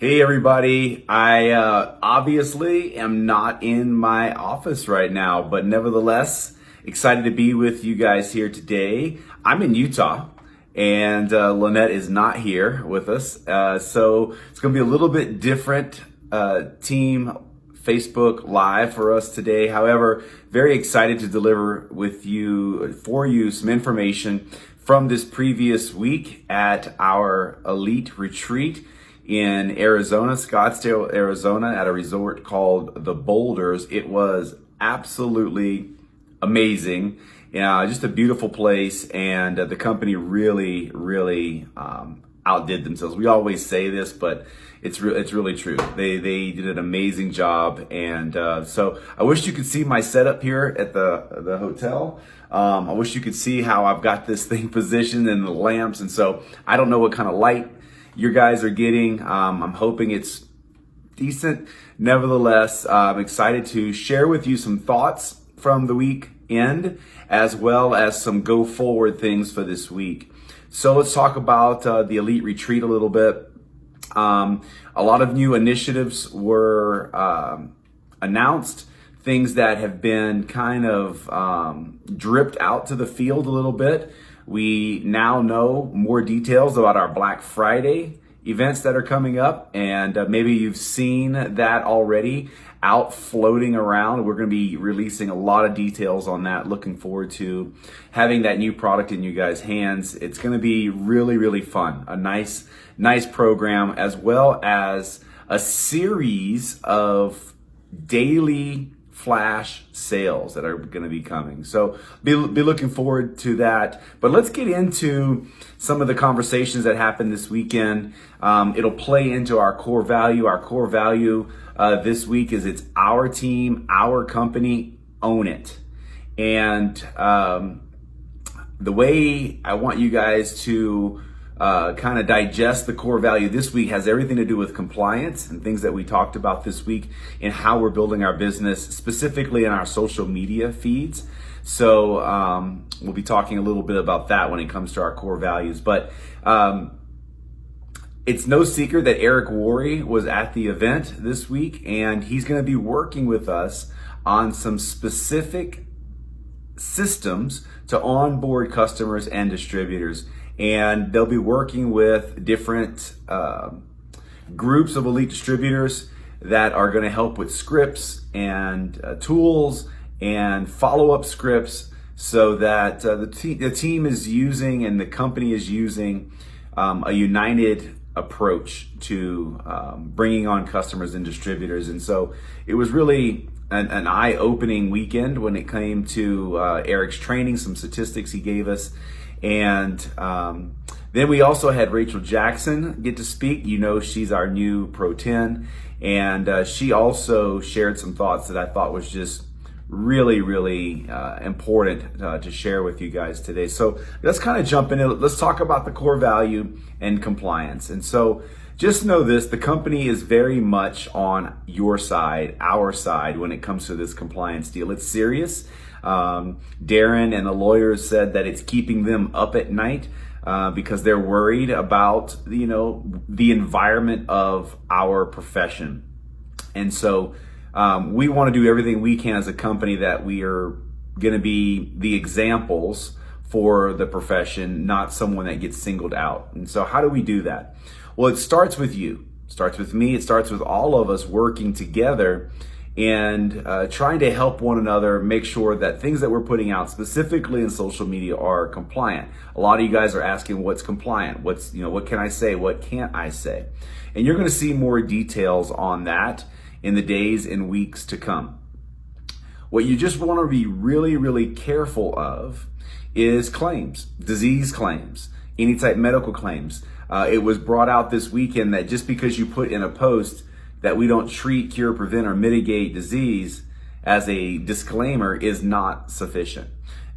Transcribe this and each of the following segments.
Hey everybody, I obviously am not in my office right now, but nevertheless, excited to be with you guys here today. I'm in Utah and Lynette is not here with us. So it's gonna be a little bit different team Facebook Live for us today. However, very excited to deliver for you some information from this previous week at our elite retreat in Arizona, Scottsdale, Arizona, at a resort called The Boulders. It was absolutely amazing. Just a beautiful place, and the company really outdid themselves. We always say this, but it's really true. They did an amazing job, and so I wish you could see my setup here at the hotel. I wish you could see how I've got this thing positioned and the lamps, and so I don't know what kind of light you guys are getting. I'm hoping it's decent. Nevertheless, I'm excited to share with you some thoughts from the weekend, as well as some go forward things for this week. So let's talk about the Elite Retreat a little bit. A lot of new initiatives were announced, things that have been kind of dripped out to the field a little bit. We now know more details about our Black Friday events that are coming up, and maybe you've seen that already out floating around. We're going to be releasing a lot of details on that. Looking forward to having that new product in you guys' hands. It's going to be really fun. A nice program, as well as a series of daily flash sales that are going to be coming. So be looking forward to that. But let's get into some of the conversations that happened this weekend. It'll play into our core value. Our core value this week is it's our team, our company, own it. And the way I want you guys to kind of digest the core value this week has everything to do with compliance and things that we talked about this week and how we're building our business, specifically in our social media feeds. So we'll be talking a little bit about that when it comes to our core values. But it's no secret that Eric Worre was at the event this week, and he's going to be working with us on some specific systems to onboard customers and distributors. And they'll be working with different groups of elite distributors that are going to help with scripts and tools and follow-up scripts, so that the team is using and the company is using a united approach to bringing on customers and distributors. And so it was really an eye-opening weekend when it came to Eric's training, some statistics he gave us. And then we also had Rachel Jackson get to speak. You know, she's our new Pro 10, and she also shared some thoughts that I thought was just really important to share with you guys today. So let's kind of jump in. Let's talk about the core value and compliance. And so just know this, the company is very much on your side, our side, when it comes to this compliance deal. It's serious. Darren and the lawyers said that it's keeping them up at night because they're worried about, the environment of our profession. And so we want to do everything we can as a company that we are going to be the examples for the profession, not someone that gets singled out. And so how do we do that? Well, it starts with you. It starts with me. It starts with all of us working together and trying to help one another make sure that things that we're putting out specifically in social media are compliant. A lot of you guys are asking what's compliant, what can I say, what can't I say? And you're going to see more details on that in the days and weeks to come. What you just want to be really careful of is claims, disease claims, any type medical claims. It was brought out this weekend that just because you put in a post that we don't treat, cure, prevent, or mitigate disease as a disclaimer is not sufficient.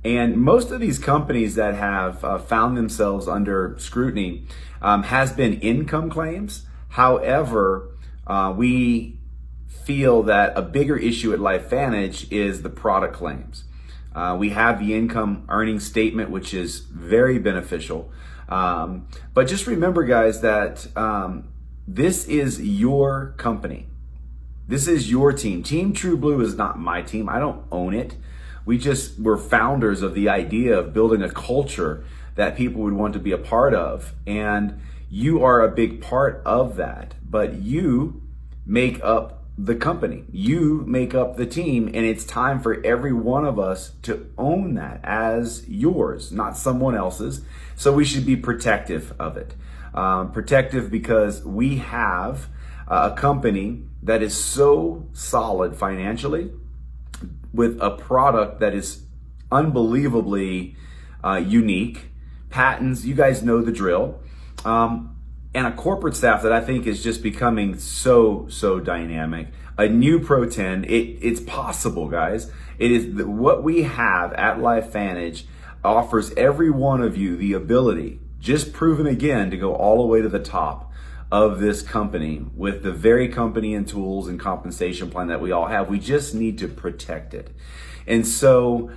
And most of these companies that have found themselves under scrutiny has been income claims. However, we feel that a bigger issue at LifeVantage is the product claims. We have the income earning statement, which is very beneficial. But just remember, guys, that This is your company. This is your team. Team True Blue is not my team. I don't own it. We're founders of the idea of building a culture that people would want to be a part of. And you are a big part of that. But you make up the company. You make up the team. And it's time for every one of us to own that as yours, not someone else's. So we should be protective of it. Protective because we have a company that is so solid financially with a product that is unbelievably unique, patents, you guys know the drill, and a corporate staff that I think is just becoming so dynamic. A new Pro 10, it's possible, guys. It is what we have at LifeVantage offers every one of you the ability, just proven again, to go all the way to the top of this company with the very company and tools and compensation plan that we all have. We just need to protect it. And so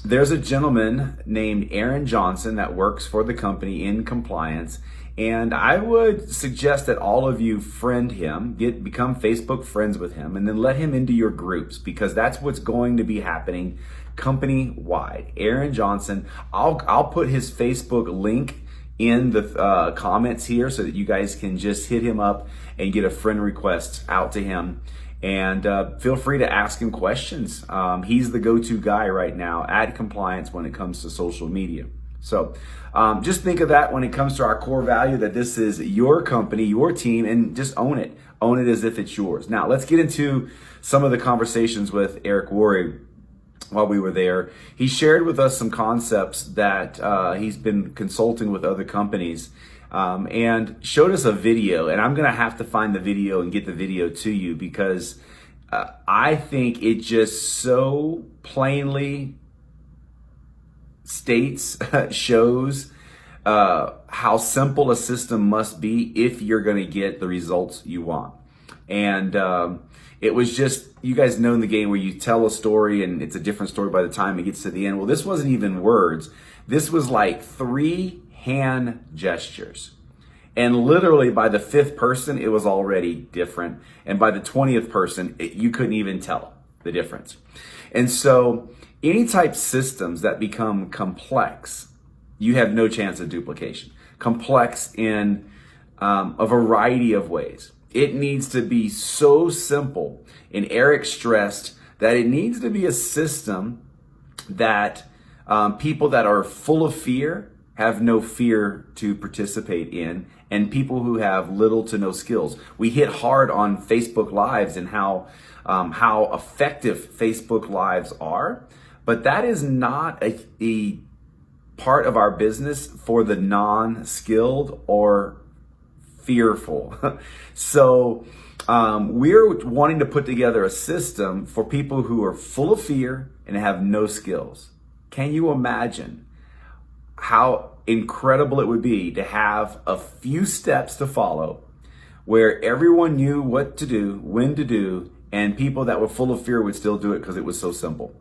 there's a gentleman named Aaron Johnson that works for the company in compliance. And I would suggest that all of you friend him, become Facebook friends with him, and then let him into your groups, because that's what's going to be happening company-wide. Aaron Johnson, I'll put his Facebook link in the comments here so that you guys can just hit him up and get a friend request out to him. And feel free to ask him questions. He's the go-to guy right now at compliance when it comes to social media. So just think of that when it comes to our core value, that this is your company, your team, and just own it. Own it as if it's yours. Now, let's get into some of the conversations with Eric Worre. While we were there, he shared with us some concepts that he's been consulting with other companies, and showed us a video. And I'm going to have to find the video and get the video to you, because I think it just so plainly shows how simple a system must be if you're going to get the results you want. And it was just, you guys know in the game where you tell a story and it's a different story by the time it gets to the end. Well, this wasn't even words. This was like 3 hand gestures. And literally by the 5th person, it was already different. And by the 20th person, you couldn't even tell the difference. And so any type systems that become complex, you have no chance of duplication. Complex in a variety of ways. It needs to be so simple. And Eric stressed that it needs to be a system that people that are full of fear have no fear to participate in, and people who have little to no skills. We hit hard on Facebook Lives and how effective Facebook Lives are, but that is not a part of our business for the non-skilled or fearful. So we're wanting to put together a system for people who are full of fear and have no skills. Can you imagine how incredible it would be to have a few steps to follow where everyone knew what to do, when to do, and people that were full of fear would still do it because it was so simple?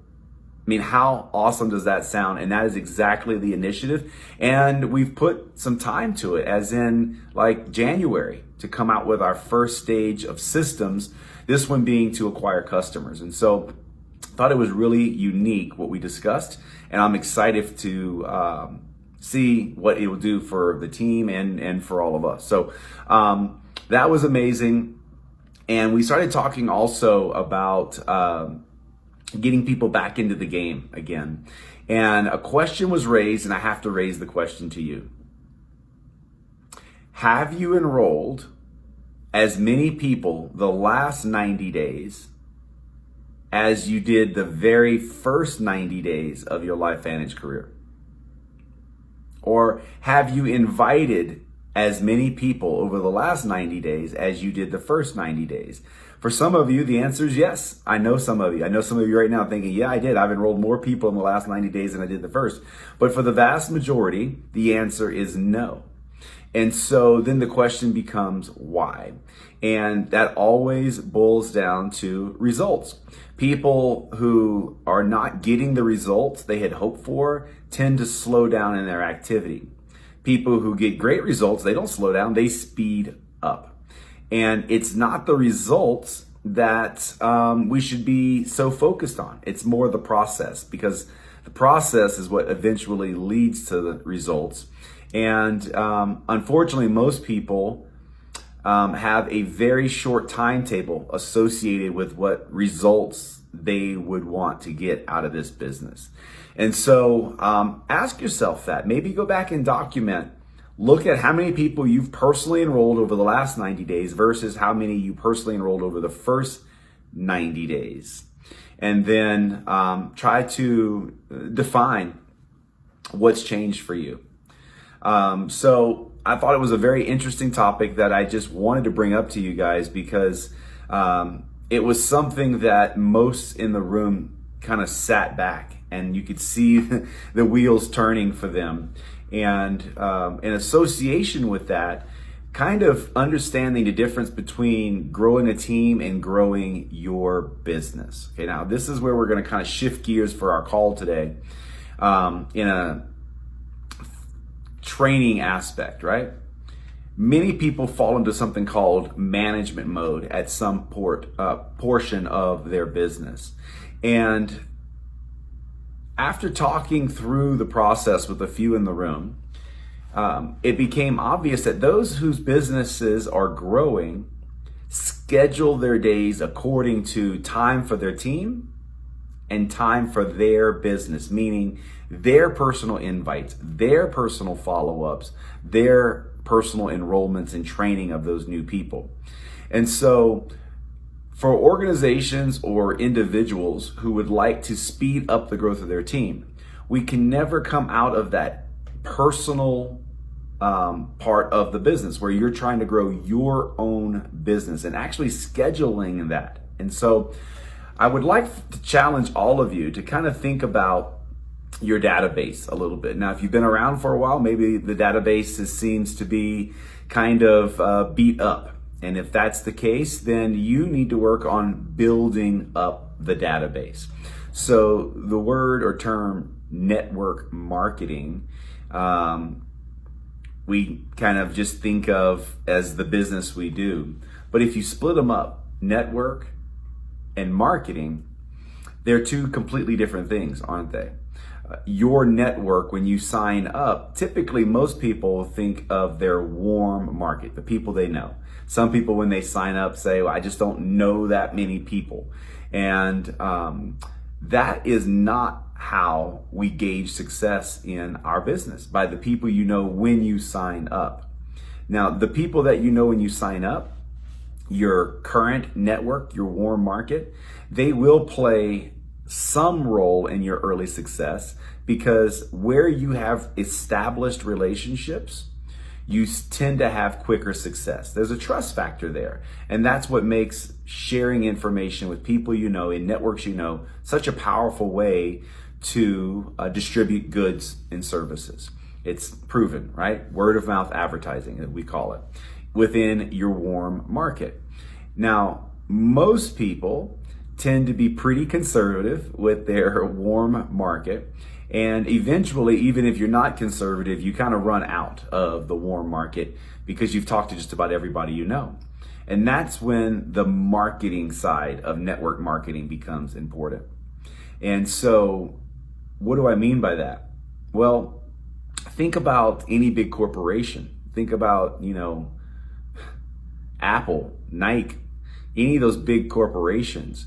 I mean, how awesome does that sound? And that is exactly the initiative. And we've put some time to it, as in like January, to come out with our first stage of systems, this one being to acquire customers. And so I thought it was really unique what we discussed. And I'm excited to see what it will do for the team and for all of us. So that was amazing. And we started talking also about getting people back into the game again. And a question was raised, and I have to raise the question to you. Have you enrolled as many people the last 90 days as you did the very first 90 days of your LifeVantage career? Or have you invited as many people over the last 90 days as you did the first 90 days? For some of you, the answer is yes. I know some of you. I know some of you right now thinking, yeah, I did. I've enrolled more people in the last 90 days than I did the first. But for the vast majority, the answer is no. And so then the question becomes why? And that always boils down to results. People who are not getting the results they had hoped for tend to slow down in their activity. People who get great results, they don't slow down, they speed up. And it's not the results that we should be so focused on. It's more the process, because the process is what eventually leads to the results. And unfortunately, most people have a very short timetable associated with what results they would want to get out of this business. And so ask yourself that. Maybe go back and document. Look at how many people you've personally enrolled over the last 90 days versus how many you personally enrolled over the first 90 days. And then try to define what's changed for you. So I thought it was a very interesting topic that I just wanted to bring up to you guys, because it was something that most in the room kind of sat back and you could see the wheels turning for them. And in association with that, kind of understanding the difference between growing a team and growing your business. Okay, now this is where we're going to kind of shift gears for our call today in a training aspect, right? Many people fall into something called management mode at some portion of their business. And after talking through the process with a few in the room, it became obvious that those whose businesses are growing schedule their days according to time for their team and time for their business, meaning their personal invites, their personal follow-ups, their personal enrollments and training of those new people. And so for organizations or individuals who would like to speed up the growth of their team, we can never come out of that personal part of the business where you're trying to grow your own business and actually scheduling that. And so I would like to challenge all of you to kind of think about your database a little bit. Now, if you've been around for a while, maybe the database seems to be kind of beat up. And if that's the case, then you need to work on building up the database. So the word or term network marketing, we kind of just think of as the business we do. But if you split them up, network and marketing, they're two completely different things, aren't they? Your network, when you sign up, typically most people think of their warm market, the people they know. Some people, when they sign up, say, well, I just don't know that many people. And that is not how we gauge success in our business, by the people you know when you sign up. Now, the people that you know when you sign up, your current network, your warm market, they will play some role in your early success, because where you have established relationships, you tend to have quicker success. There's a trust factor there. And that's what makes sharing information with people you know, in networks you know, such a powerful way to distribute goods and services. It's proven, right? Word of mouth advertising, we call it, within your warm market. Now, most people tend to be pretty conservative with their warm market. And eventually, even if you're not conservative, you kind of run out of the warm market because you've talked to just about everybody you know. And that's when the marketing side of network marketing becomes important. And so what do I mean by that? Well, think about any big corporation. Think about, Apple, Nike, any of those big corporations.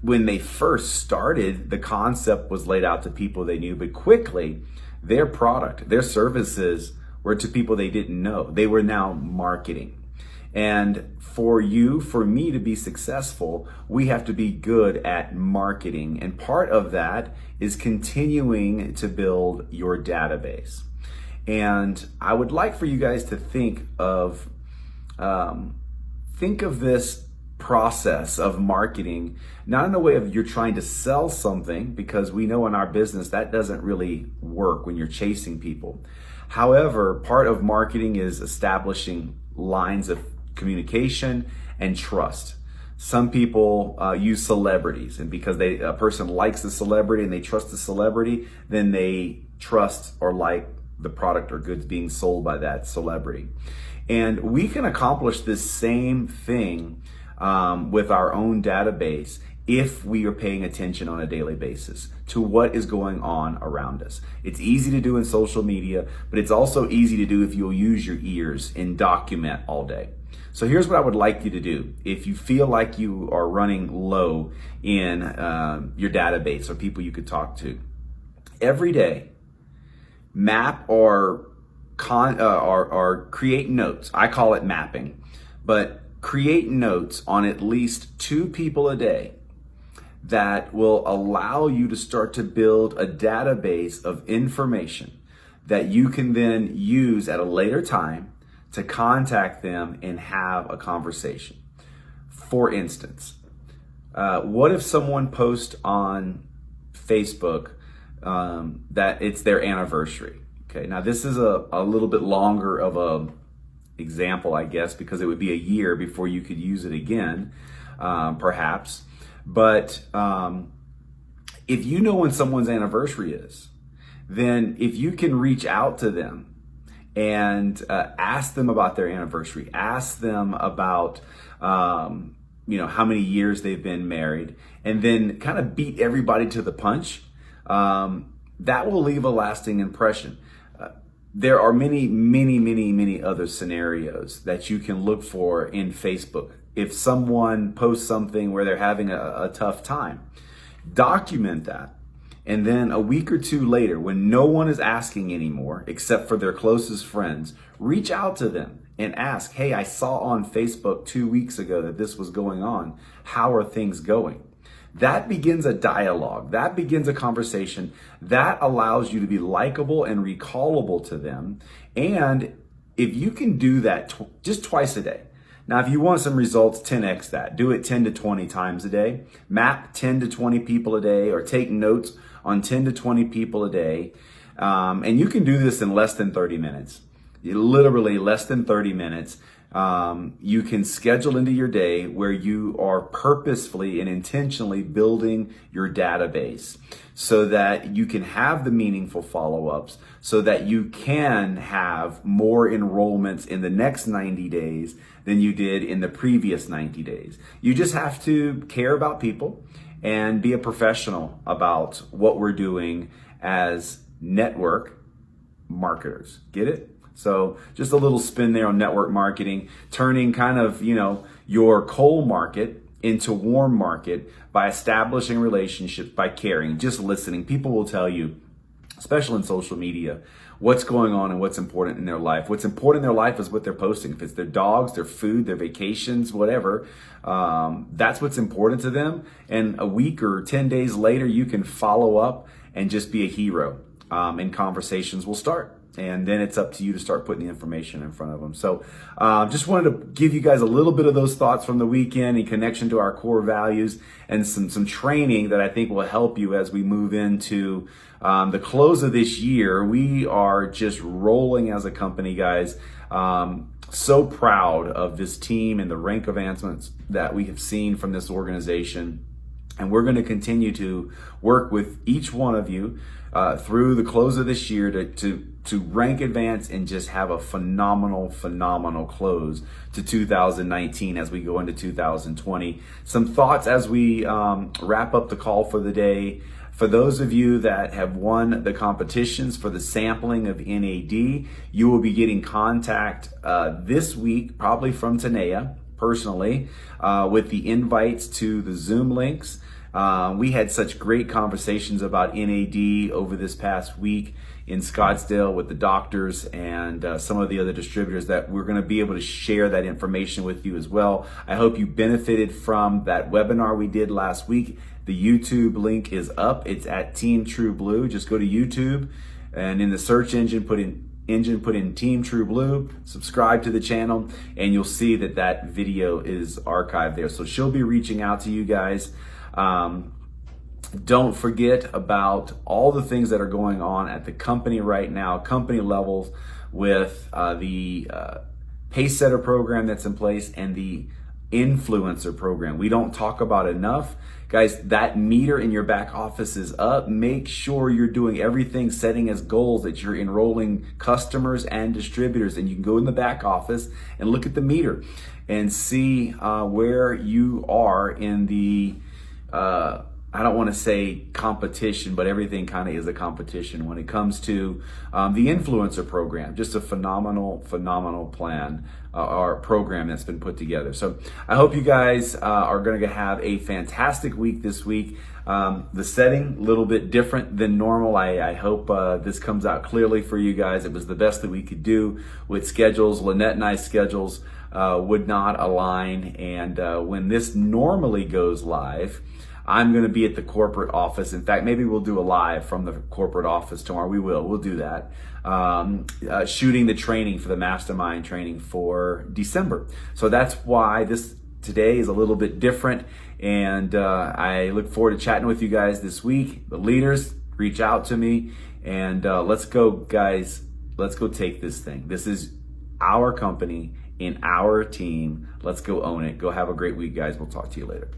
When they first started, the concept was laid out to people they knew, but quickly their product, their services were to people they didn't know. They were now marketing. And for me to be successful, we have to be good at marketing. And part of that is continuing to build your database. And I would like for you guys to think of this process of marketing, not in the way of you're trying to sell something, because we know in our business that doesn't really work when you're chasing people. However, part of marketing is establishing lines of communication and trust. Some people use celebrities, and because a person likes the celebrity and they trust the celebrity, then they trust or like the product or goods being sold by that celebrity. And we can accomplish this same thing with our own database if we are paying attention on a daily basis to what is going on around us. It's easy to do in social media, but it's also easy to do if you'll use your ears and document all day. So here's what I would like you to do. If you feel like you are running low in your database or people you could talk to, every day, map or create notes. I call it mapping, but create notes on at least 2 people a day that will allow you to start to build a database of information that you can then use at a later time to contact them and have a conversation. For instance, what if someone posts on Facebook that it's their anniversary? Okay, now this is a little bit longer of a example, I guess, because it would be a year before you could use it again, perhaps. But if you know when someone's anniversary is, then if you can reach out to them and ask them about their anniversary, ask them about how many years they've been married, and then kind of beat everybody to the punch, that will leave a lasting impression. There are many other scenarios that you can look for in Facebook. If someone posts something where they're having a tough time, document that. And then a week or 2 later, when no one is asking anymore, except for their closest friends, reach out to them and ask, hey, I saw on Facebook 2 weeks ago that this was going on. How are things going? That begins a dialogue. That begins a conversation. That allows you to be likable and recallable to them. And if you can do that just twice a day. Now, if you want some results, 10x that. Do it 10 to 20 times a day. Map 10 to 20 people a day, or take notes on 10 to 20 people a day. And you can do this in less than 30 minutes. Literally less than 30 minutes. You can schedule into your day where you are purposefully and intentionally building your database so that you can have the meaningful follow-ups, so that you can have more enrollments in the next 90 days than you did in the previous 90 days. You just have to care about people and be a professional about what we're doing as network marketers. Get it? So just a little spin there on network marketing, turning kind of, your cold market into warm market by establishing relationships, by caring, just listening. People will tell you, especially in social media, what's going on and what's important in their life. What's important in their life is what they're posting. If it's their dogs, their food, their vacations, whatever, that's what's important to them. And a week or 10 days later, you can follow up and just be a hero, and conversations will start. And then it's up to you to start putting the information in front of them. So just wanted to give you guys a little bit of those thoughts from the weekend in connection to our core values, and some training that I think will help you as we move into the close of this year. We are just rolling as a company, guys. So proud of this team and the rank advancements that we have seen from this organization. And we're going to continue to work with each one of you through the close of this year to rank advance and just have a phenomenal close to 2019 as we go into 2020. Some thoughts as we wrap up the call for the day. For those of you that have won the competitions for the sampling of NAD, you will be getting contact this week, probably from Tanea personally, with the invites to the Zoom links. We had such great conversations about NAD over this past week in Scottsdale with the doctors and some of the other distributors that we're going to be able to share that information with you as well. I hope you benefited from that webinar we did last week. The YouTube link is up. It's at Team True Blue. Just go to YouTube and in the search engine, put in Team True Blue, subscribe to the channel, and you'll see that video is archived there. So she'll be reaching out to you guys. Don't forget about all the things that are going on at the company right now, company levels, with the Pace Setter program that's in place and the influencer program. We don't talk about enough. Guys, that meter in your back office is up. Make sure you're doing everything, setting as goals that you're enrolling customers and distributors. And you can go in the back office and look at the meter and see where you are in the, I don't want to say competition, but everything kind of is a competition when it comes to the influencer program. Just a phenomenal plan or program that's been put together. So I hope you guys are going to have a fantastic week this week. The setting, a little bit different than normal. I hope this comes out clearly for you guys. It was the best that we could do with schedules. Lynette and I's schedules would not align. And when this normally goes live, I'm going to be at the corporate office. In fact, maybe we'll do a live from the corporate office tomorrow. We'll do that. Shooting the training for the mastermind training for December. So that's why this today is a little bit different. And I look forward to chatting with you guys this week. The leaders, reach out to me, and let's go, guys. Let's go take this thing. This is our company in our team. Let's go own it. Go have a great week, guys. We'll talk to you later.